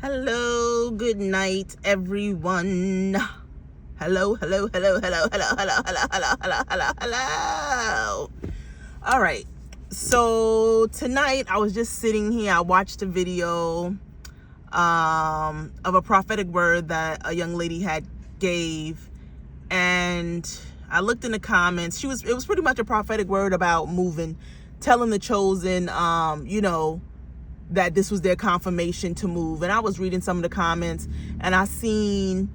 Hello, good night, everyone. Hello, hello, hello, hello, hello, hello, hello, hello, hello, hello, hello. All right. So tonight I was just sitting here. I watched a video of a prophetic word that a young lady had gave, and I looked in the comments. It was pretty much a prophetic word about moving, telling the chosen, that this was their confirmation to move. And I was reading some of the comments, and I seen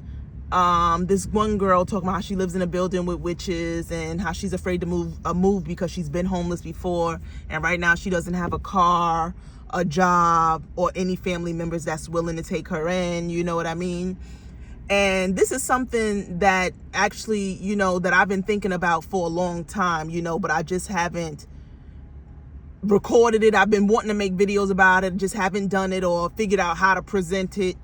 this one girl talking about how she lives in a building with witches and how she's afraid to move because she's been homeless before, and right now she doesn't have a car, a job, or any family members that's willing to take her in. You know what I mean? And this is something that actually, that I've been thinking about for a long time, but I just haven't recorded it. I've been wanting to make videos about it, just haven't done it or figured out how to present it,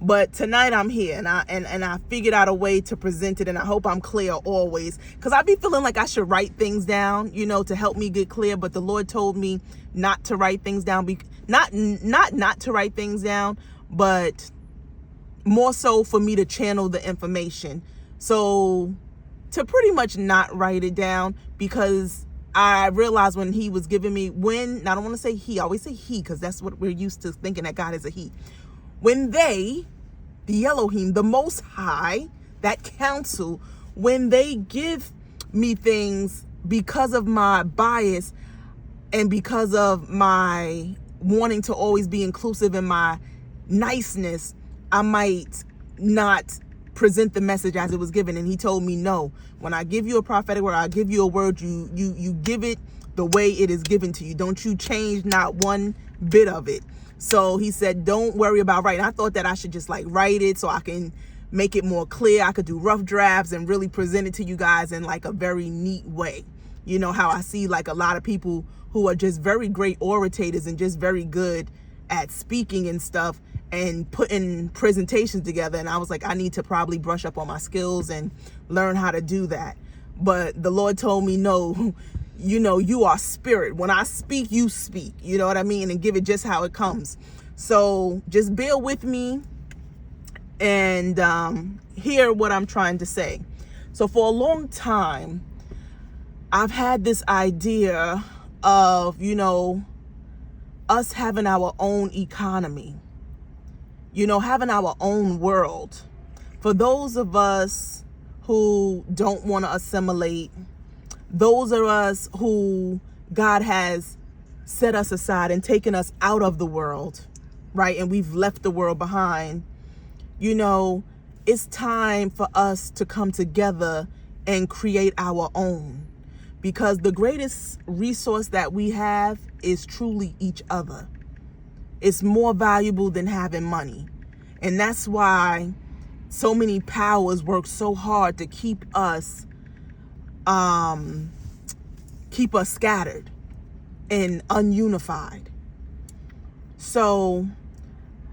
but tonight I'm here, and I figured out a way to present it, and I hope I'm clear always, because I be feeling like I should write things down, to help me get clear, but the Lord told me not to write things down, not to write things down, but more so for me to channel the information. So to pretty much not write it down, because I realized when he was giving me, I don't want to say he, I always say he, because that's what we're used to thinking, that God is a he. When they, the Elohim, the Most High, that council, when they give me things because of my bias and because of my wanting to always be inclusive in my niceness, I might not present the message as it was given. And he told me, no, when I give you a prophetic word, I give you a word, you give it the way it is given to you. Don't you change not one bit of it. So he said, don't worry about writing. I thought that I should just write it so I can make it more clear. I could do rough drafts and really present it to you guys in a very neat way. You know how I see a lot of people who are just very great orators and just very good at speaking and stuff and putting presentations together. And I was like, I need to probably brush up on my skills and learn how to do that. But the Lord told me, no, you are spirit. When I speak, you speak, you know what I mean? And give it just how it comes. So just bear with me and hear what I'm trying to say. So for a long time, I've had this idea of, us having our own economy, having our own world. For those of us who don't want to assimilate, those of us who God has set us aside and taken us out of the world, right? And we've left the world behind. It's time for us to come together and create our own, because the greatest resource that we have is truly each other. It's more valuable than having money. And that's why so many powers work so hard to keep us scattered and ununified. So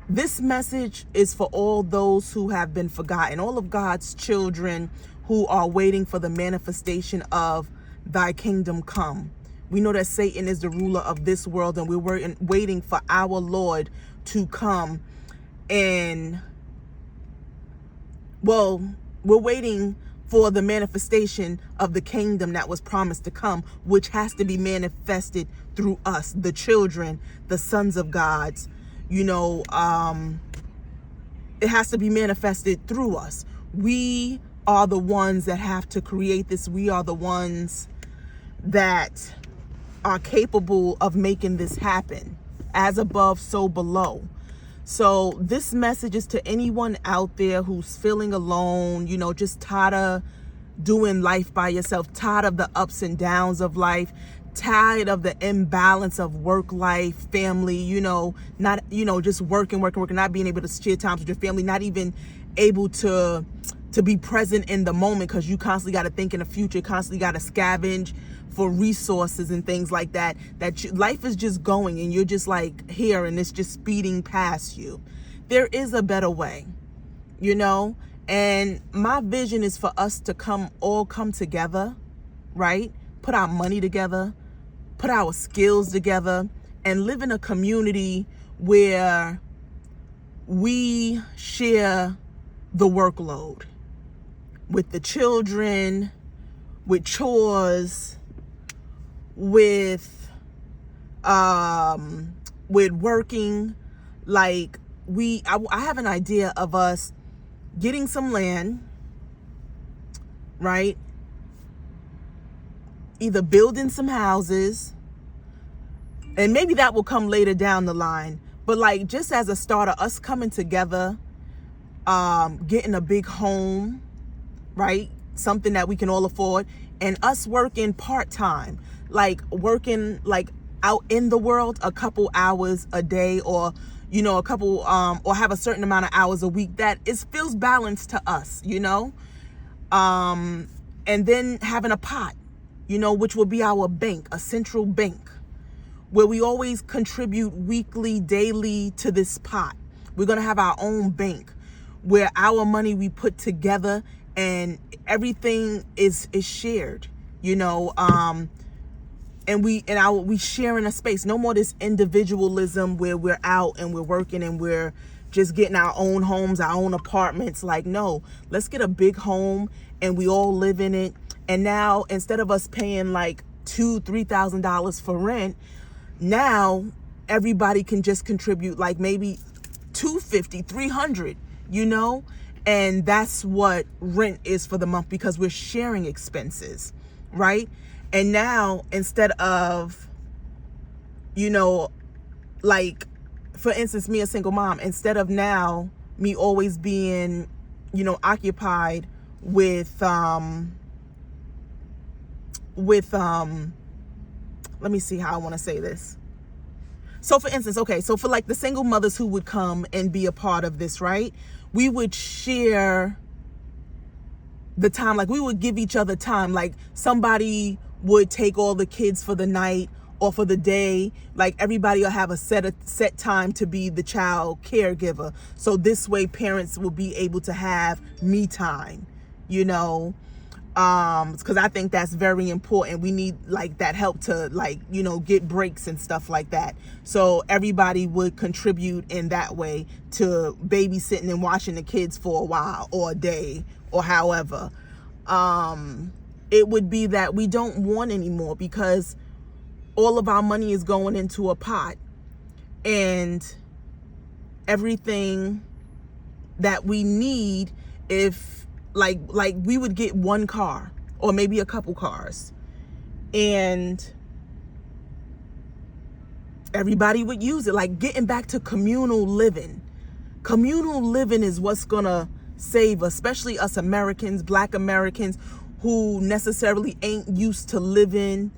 this message is for all those who have been forgotten, all of God's children who are waiting for the manifestation of thy kingdom come. We know that Satan is the ruler of this world, and we're waiting for our Lord to come. And we're waiting for the manifestation of the kingdom that was promised to come, which has to be manifested through us, the children, the sons of God's. It has to be manifested through us. We are the ones that have to create this. We are the ones that are capable of making this happen. As above, so below. So this message is to anyone out there who's feeling alone, just tired of doing life by yourself, tired of the ups and downs of life, tired of the imbalance of work life, family, not, just working, not being able to share times with your family, not even able to be present in the moment, because you constantly got to think in the future, constantly got to scavenge for resources and things like that, life is just going and you're just here and it's just speeding past you. There is a better way, and my vision is for us to all come together, right? Put our money together, put our skills together, and live in a community where we share the workload with the children, with chores, with working. Like I have an idea of us getting some land, right? Either building some houses, and maybe that will come later down the line. But like, just as a starter, us coming together, getting a big home, right? Something that we can all afford, and us working part-time, like working like out in the world a couple hours a day, or a couple or have a certain amount of hours a week that feels balanced to us, and then having a pot, which will be our bank, a central bank, where we always contribute weekly, daily to this pot. We're going to have our own bank where our money we put together and everything is shared, and we share in a space. No more this individualism where we're out and we're working and we're just getting our own homes, our own apartments. Like, no, let's get a big home and we all live in it. And now, instead of us paying like $2,000-$3,000 for rent, now everybody can just contribute like maybe $250, $300, and that's what rent is for the month, because we're sharing expenses, right? And now, instead of, like, for instance, me, a single mom, instead of now me always being, occupied with let me see how I want to say this. So for instance, so for like the single mothers who would come and be a part of this, right? We would share the time, like we would give each other time. Like somebody would take all the kids for the night or for the day. Like everybody will have a set time to be the child caregiver. So this way parents will be able to have me time, because I think that's very important. We need like that help to like, get breaks and stuff like that. So everybody would contribute in that way to babysitting and watching the kids for a while or a day or however. It would be that we don't want anymore, because all of our money is going into a pot, and everything that we need, if like we would get one car or maybe a couple cars, and everybody would use it. Like getting back to communal living. Communal living is what's gonna save us, especially us Americans, Black Americans, who necessarily ain't used to living,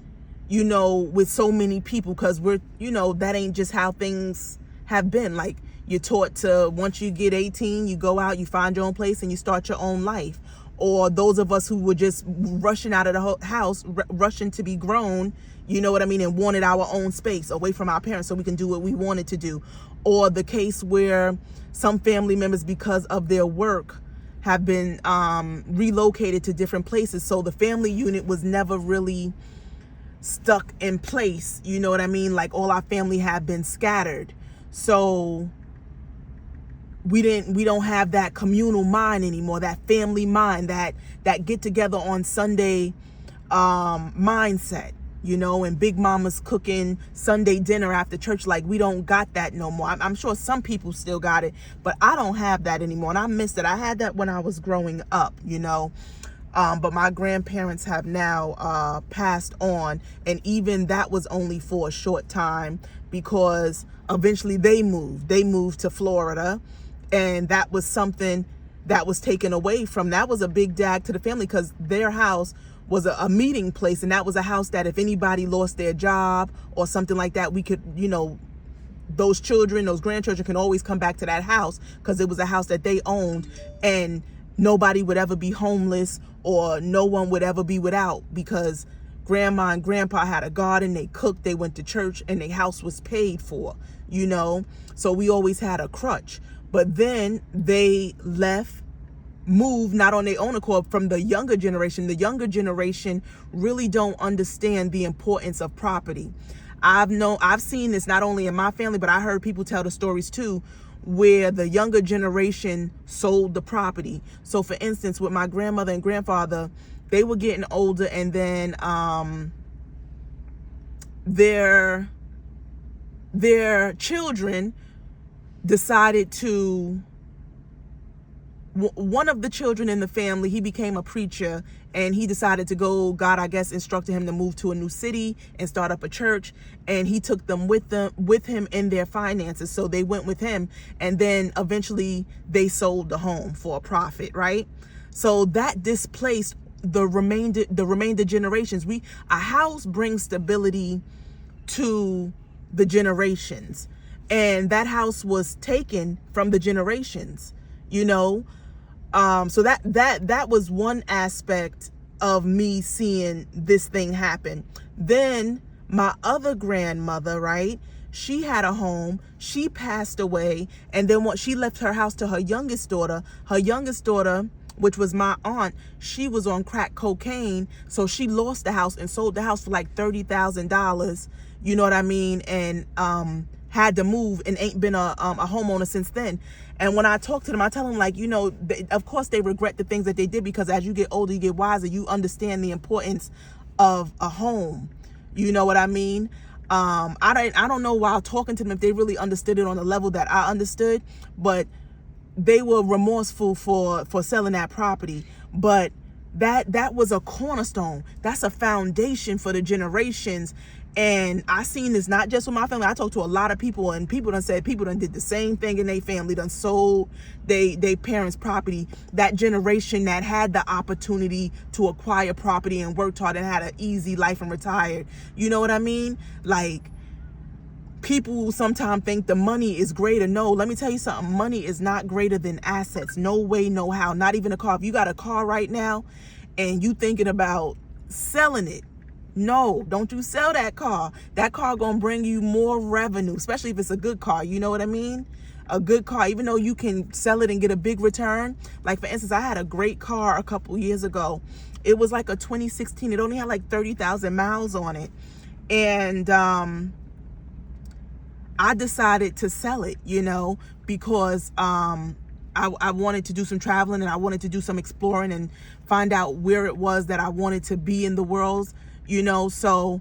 with so many people, because we're, that ain't just how things have been. Like, you're taught to, once you get 18, you go out, you find your own place, and you start your own life. Or those of us who were just rushing out of the house, rushing to be grown, and wanted our own space away from our parents so we can do what we wanted to do. Or the case where some family members, because of their work, have been relocated to different places. So the family unit was never really stuck in place. Like all our family have been scattered. So we don't have that communal mind anymore, that family mind, that get together on Sunday mindset, and Big Mama's cooking Sunday dinner after church. Like, we don't got that no more. I'm sure some people still got it, but I don't have that anymore, and I missed it. I had that when I was growing up, but my grandparents have now passed on, and even that was only for a short time, because eventually they moved to Florida, and that was something that was taken away from. That was a big drag to the family, because their house was a meeting place, and that was a house that if anybody lost their job or something like that, we could, those children, those grandchildren can always come back to that house, because it was a house that they owned, and nobody would ever be homeless, or no one would ever be without, because grandma and grandpa had a garden, they cooked, they went to church, and their house was paid for, so we always had a crutch. But then they moved, not on their own accord, from the younger generation. The younger generation really don't understand the importance of property. I've seen this not only in my family, but I heard people tell the stories too, where the younger generation sold the property. So for instance, with my grandmother and grandfather, they were getting older, and then their children decided to, one of the children in the family, he became a preacher, and he decided to go, God, I guess, instructed him to move to a new city and start up a church, and he took them with him in their finances. So they went with him, and then eventually they sold the home for a profit, right? So that displaced the remainder generations. A house brings stability to the generations, and that house was taken from the generations, you know. So that was one aspect of me seeing this thing happen. Then my other grandmother, right? She had a home, she passed away, and then once she left her house to her youngest daughter, which was my aunt, she was on crack cocaine, so she lost the house and sold the house for like $30,000, you know what I mean, and had to move and ain't been a homeowner since then. And when I talk to them, I tell them, like, you know, of course they regret the things that they did, because as you get older, you get wiser, you understand the importance of a home. You know what I mean? I don't know, while talking to them, if they really understood it on the level that I understood, but they were remorseful for selling that property. But that was a cornerstone. That's a foundation for the generations. And I seen this not just with my family. I talked to a lot of people, and people done said people done did the same thing in their family, done sold they parents' property. That generation that had the opportunity to acquire property and worked hard and had an easy life and retired. You know what I mean? Like, people sometimes think the money is greater. No, let me tell you something. Money is not greater than assets. No way, no how. Not even a car. If you got a car right now and you thinking about selling it, no, don't you sell that car. That car gonna bring you more revenue, especially if it's a good car. You know what I mean? A good car, even though you can sell it and get a big return. Like, for instance, I had a great car a couple years ago. It was like a 2016. It only had like 30,000 miles on it. And I decided to sell it, you know, because I wanted to do some traveling, and I wanted to do some exploring and find out where it was that I wanted to be in the world, you know. So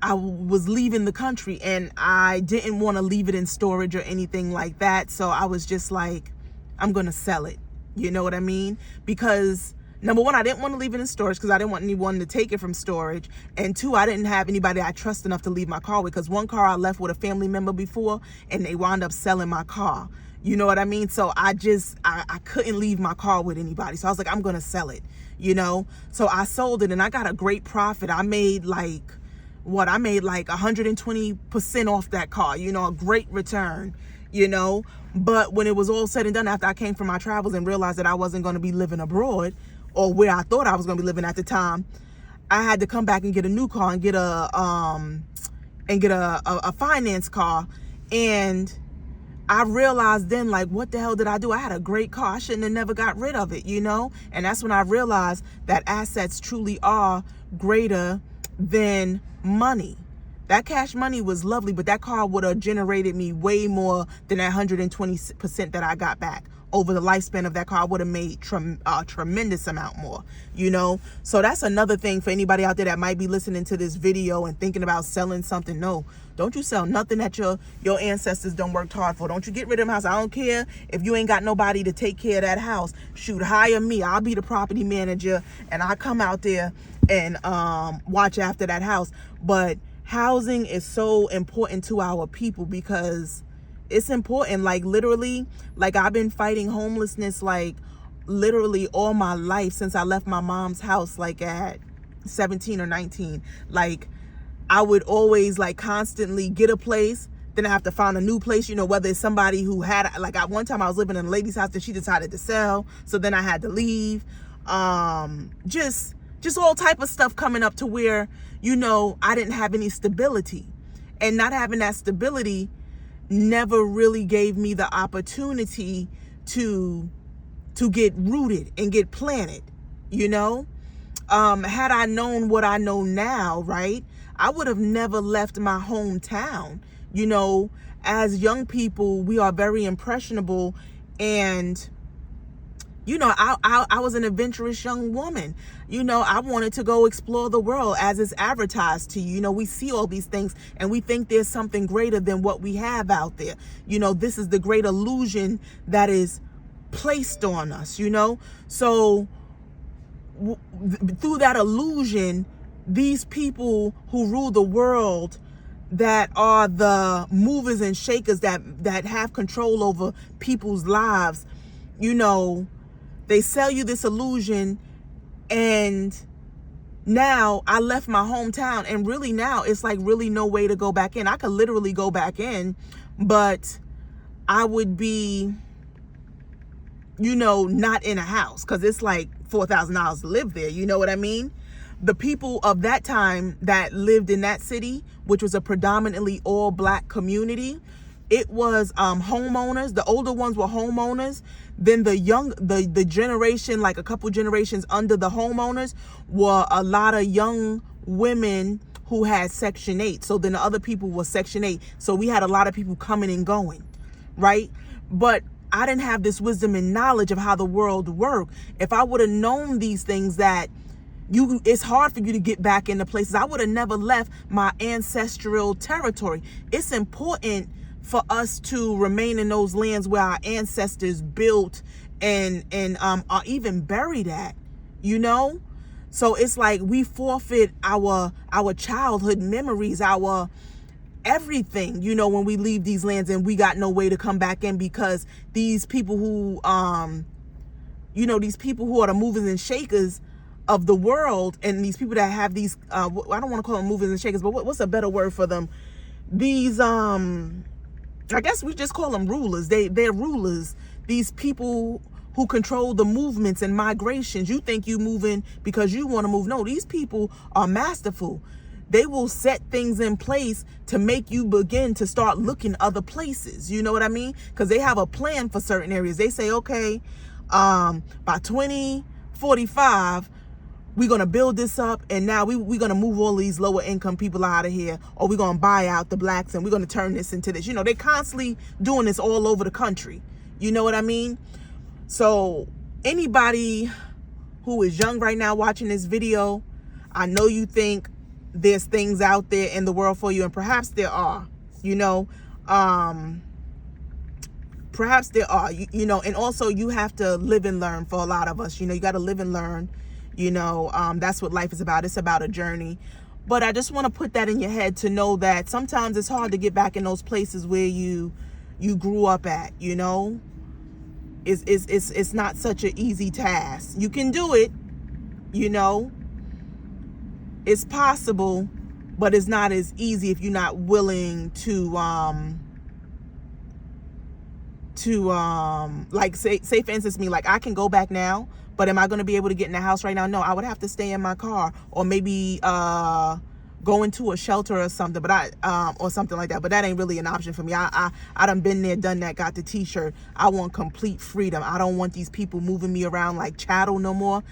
I was leaving the country, and I didn't want to leave it in storage or anything like that. So I was just like, I'm going to sell it. You know what I mean? Because number one, I didn't want to leave it in storage because I didn't want anyone to take it from storage. And two, I didn't have anybody I trust enough to leave my car with, because one car I left with a family member before, and they wound up selling my car. You know what I mean? So I couldn't leave my car with anybody. So I was like, I'm going to sell it, you know? So I sold it, and I got a great profit. I made like 120% off that car, you know, a great return, you know? But when it was all said and done, after I came from my travels and realized that I wasn't going to be living abroad, or where I thought I was going to be living at the time, I had to come back and get a new car and get a finance car. And I realized then, like, what the hell did I do? I had a great car. I shouldn't have never got rid of it, you know? And that's when I realized that assets truly are greater than money. That cash money was lovely, but that car would have generated me way more than that 120% that I got back. Over the lifespan of that car, I would have made a tremendous amount more, you know? So that's another thing for anybody out there that might be listening to this video and thinking about selling something. No, don't you sell nothing that your ancestors done worked hard for. Don't you get rid of them house. I don't care if you ain't got nobody to take care of that house. Shoot, hire me. I'll be the property manager, and I come out there and watch after that house. But housing is so important to our people, because it's important. Like, literally, like, I've been fighting homelessness like literally all my life since I left my mom's house, like at 17 or 19. Like, I would always like constantly get a place, then I have to find a new place, you know, whether it's somebody who had, like, at one time I was living in a lady's house that she decided to sell, so then I had to leave. Just all type of stuff coming up to where, you know, I didn't have any stability. And not having that stability never really gave me the opportunity to get rooted and get planted, you know? Had I known what I know now, right, I would have never left my hometown, You know, as young people, we are very impressionable, and you know, I was an adventurous young woman. You know, I wanted to go explore the world as it's advertised to you. You know, we see all these things and we think there's something greater than what we have out there. You know, this is the great illusion that is placed on us, you know. So through that illusion, these people who rule the world, that are the movers and shakers, that have control over people's lives, you know, they sell you this illusion. And now I left my hometown, and really now it's like really no way to go back in. I could literally go back in, but I would be, you know, not in a house, because it's like $4,000 to live there. You know what I mean? The people of that time that lived in that city, which was a predominantly all black community, it was homeowners. The older ones were homeowners. Then the generation, like a couple generations under the homeowners, were a lot of young women who had Section 8. So then the other people were Section 8. So we had a lot of people coming and going, right? But I didn't have this wisdom and knowledge of how the world worked. If I would have known these things, that it's hard for you to get back into places, I would have never left my ancestral territory. It's important for us to remain in those lands where our ancestors built and are even buried at, you know? So it's like we forfeit our childhood memories, our everything, you know, when we leave these lands and we got no way to come back in, because these people who, you know, these people who are the movers and shakers of the world, and these people that have these, I don't want to call them movers and shakers, but what's a better word for them? These, I guess we just call them rulers. They're rulers. These people who control the movements and migrations. You think you moving because you want to move. No, these people are masterful. They will set things in place to make you begin to start looking other places. You know what I mean? Because they have a plan for certain areas. They say, okay, by 2045, we're going to build this up, and now we're going to move all these lower income people out of here, or we're going to buy out the blacks, and we're going to turn this into this. You know, they're constantly doing this all over the country. You know what I mean? So anybody who is young right now watching this video, I know you think there's things out there in the world for you, and perhaps there are, you know, perhaps there are, you know, and also you have to live and learn. For a lot of us, you know, you got to live and learn. You know, that's what life is about. It's about a journey. But I just want to put that in your head to know that sometimes it's hard to get back in those places where you grew up at, you know. It's not such an easy task. You can do it, you know. It's possible, but it's not as easy if you're not willing to like say for instance me, like I can go back now, but am I going to be able to get in the house right now? No, I would have to stay in my car, or maybe go into a shelter or something, but or something like that. But that ain't really an option for me. I done been there, done that, got the t-shirt. I want complete freedom. I don't want these people moving me around like chattel no more.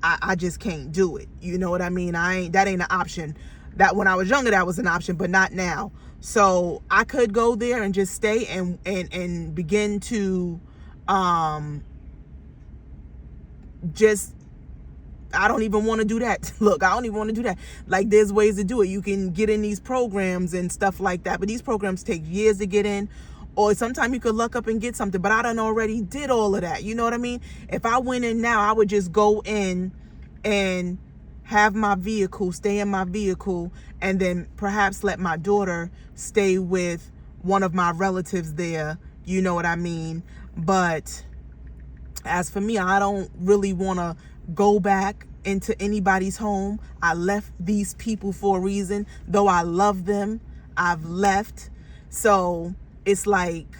I just can't do it. You know what I mean? That ain't an option. That when I was younger, that was an option, but not now. So I could go there and just stay and begin to just, I don't even want to do that. Look, I don't even want to do that. Like, there's ways to do it. You can get in these programs and stuff like that, but these programs take years to get in, or sometimes you could luck up and get something, but I done already did all of that. You know what I mean? If I went in now, I would just go in and have my vehicle, stay in my vehicle, and then perhaps let my daughter stay with one of my relatives there. You know what I mean? But as for me, I don't really want to go back into anybody's home. I left these people for a reason. Though I love them, I've left. So it's like,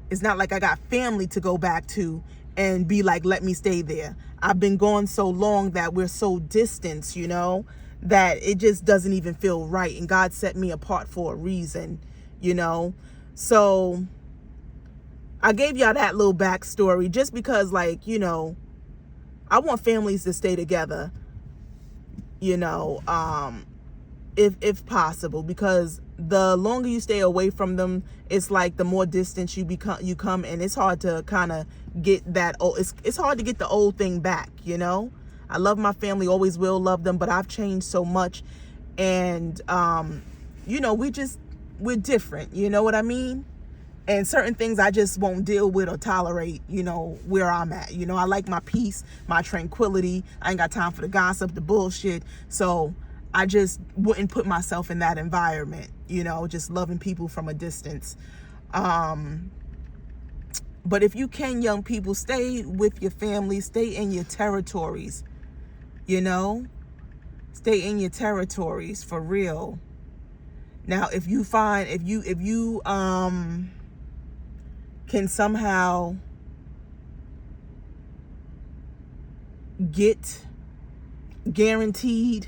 it's not like I got family to go back to and be like, let me stay there. I've been gone so long that we're so distant, you know, that it just doesn't even feel right. And God set me apart for a reason, you know. So I gave y'all that little backstory just because, like, you know, I want families to stay together, you know, if possible, because the longer you stay away from them, it's like the more distance you come, and it's hard to kind of get that old, it's hard to get the old thing back, you know. I love my family, always will love them, but I've changed so much, and you know, we're different, you know what I mean? And certain things I just won't deal with or tolerate, you know, where I'm at. You know, I like my peace, my tranquility. I ain't got time for the gossip, the bullshit. So I just wouldn't put myself in that environment, you know, just loving people from a distance. But if you can, young people, stay with your family, stay in your territories, you know, stay in your territories for real. Now, if you find, if you can somehow get guaranteed,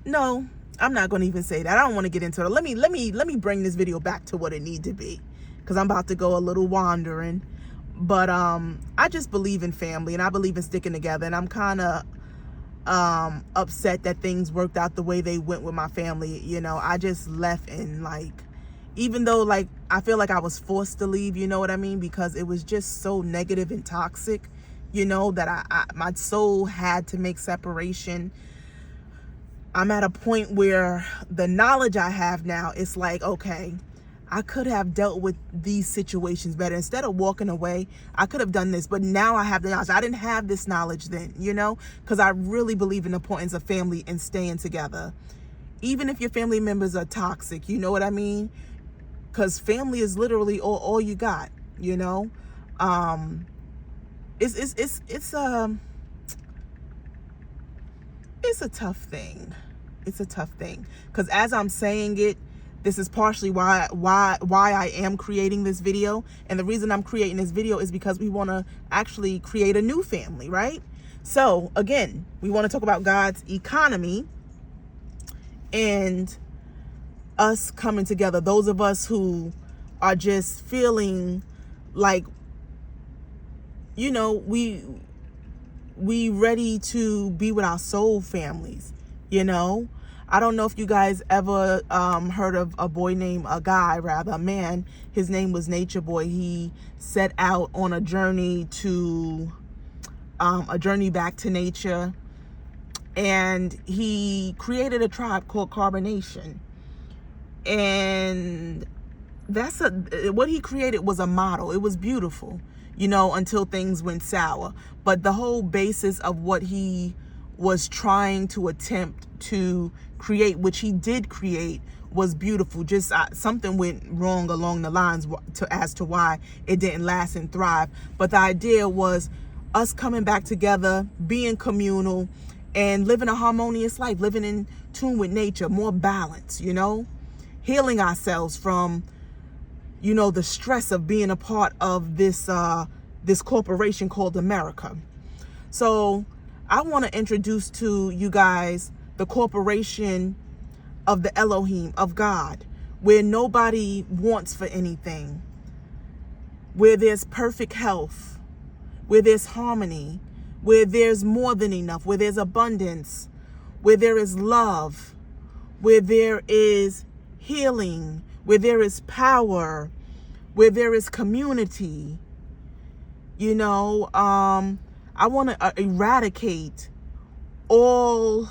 no, I'm not going to even say that. I don't want to get into it. Let me bring this video back to what it need to be, because I'm about to go a little wandering. But I just believe in family, and I believe in sticking together, and I'm kind of upset that things worked out the way they went with my family. You know, I just left, and like, even though like I feel like I was forced to leave, you know what I mean, because it was just so negative and toxic, you know, that I my soul had to make separation. I'm at a point where the knowledge I have now, it's like, okay, I could have dealt with these situations better. Instead of walking away, I could have done this, but now I have the knowledge. I didn't have this knowledge then, you know, because I really believe in the importance of family and staying together. Even if your family members are toxic, you know what I mean? Because family is literally all you got, you know. It's a tough thing. It's a tough thing, because as I'm saying it, this is partially why I am creating this video. And the reason I'm creating this video is because we want to actually create a new family, right? So again, we want to talk about God's economy and us coming together. Those of us who are just feeling like, you know, we ready to be with our soul families, you know. I don't know if you guys ever heard of a man. His name was Nature Boy. He set out on a journey back to nature, and he created a tribe called Carbonation. And what he created was a model. It was beautiful, you know, until things went sour. But the whole basis of what he was trying to attempt to create, which he did create, was beautiful. Just something went wrong along the lines as to why it didn't last and thrive. But the idea was us coming back together, being communal, and living a harmonious life, living in tune with nature, more balance, you know, healing ourselves from, you know, the stress of being a part of this this corporation called America. So I want to introduce to you guys the corporation of the Elohim, of God, where nobody wants for anything, where there's perfect health, where there's harmony, where there's more than enough, where there's abundance, where there is love, where there is healing, where there is power, where there is community. You know, I want to eradicate all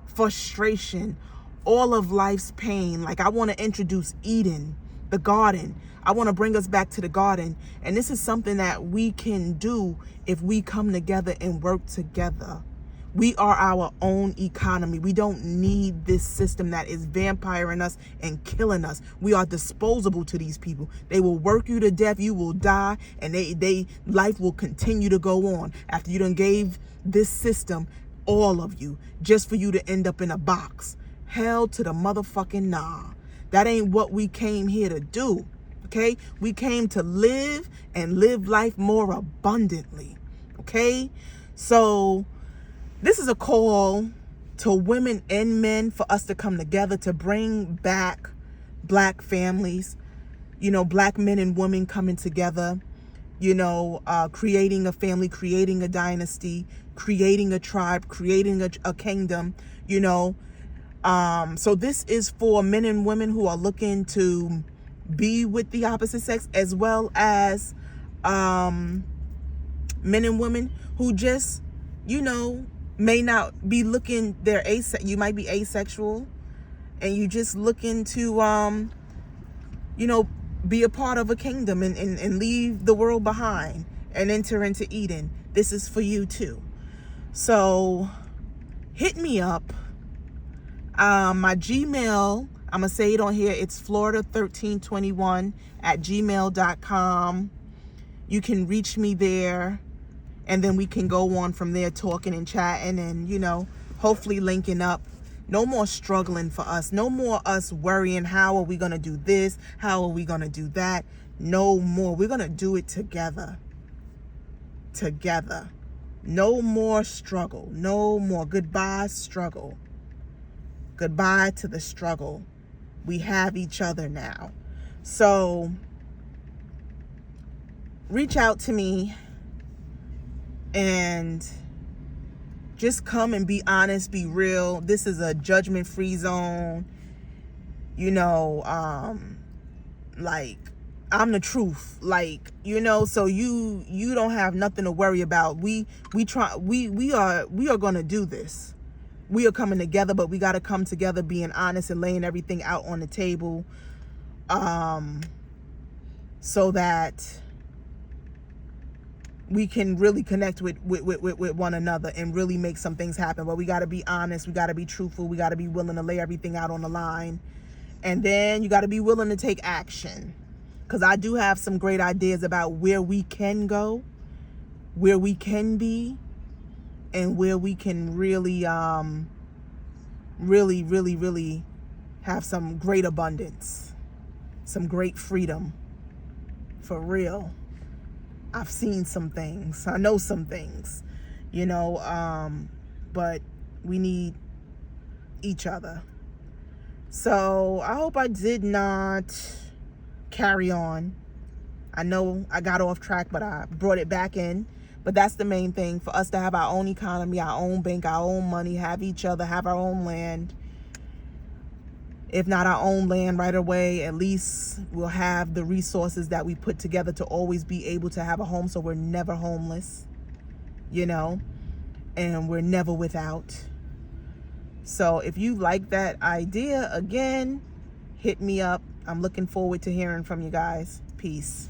frustration, all of life's pain. Like, I want to introduce Eden, the garden. I want to bring us back to the garden. And this is something that we can do if we come together and work together. We are our own economy. We don't need this system that is vampiring us and killing us. We are disposable to these people. They will work you to death. You will die, and life will continue to go on after you done gave this system, all of you, just for you to end up in a box. Hell to the motherfucking nah. That ain't what we came here to do. Okay? We came to live and live life more abundantly. Okay? So this is a call to women and men for us to come together to bring back Black families, you know, Black men and women coming together, you know, creating a family, creating a dynasty, creating a tribe, creating a kingdom, you know, So this is for men and women who are looking to be with the opposite sex, as well as men and women who just, may not be looking, you might be asexual, and you just looking to, be a part of a kingdom and leave the world behind and enter into Eden. This is for you too. So hit me up. My Gmail, I'm going to say it on here. It's florida1321@gmail.com. You can reach me there, and then we can go on from there talking and chatting and, hopefully linking up. No more struggling for us. No more us worrying, how are we going to do this? How are we going to do that? No more. We're going to do it together. Together. No more struggle. No more. Goodbye, struggle. Goodbye to the struggle. We have each other now. So reach out to me and just come and be honest, be real. This is a judgment-free zone. Like, I'm the truth. Like, so you don't have nothing to worry about. We are going to do this. We are coming together, but we got to come together being honest and laying everything out on the table, so that we can really connect with one another and really make some things happen. But we got to be honest. We got to be truthful. We got to be willing to lay everything out on the line. And then you got to be willing to take action. Because I do have some great ideas about where we can go, where we can be, and where we can really, really have some great abundance, some great freedom, for real. I've seen some things. I know some things, but we need each other. So I hope I did not carry on. I know I got off track, but I brought it back in. But that's the main thing, for us to have our own economy, our own bank, our own money, have each other, have our own land. If not our own land right away, at least we'll have the resources that we put together to always be able to have a home, so we're never homeless, and we're never without. So if you like that idea, again, hit me up. I'm looking forward to hearing from you guys. Peace.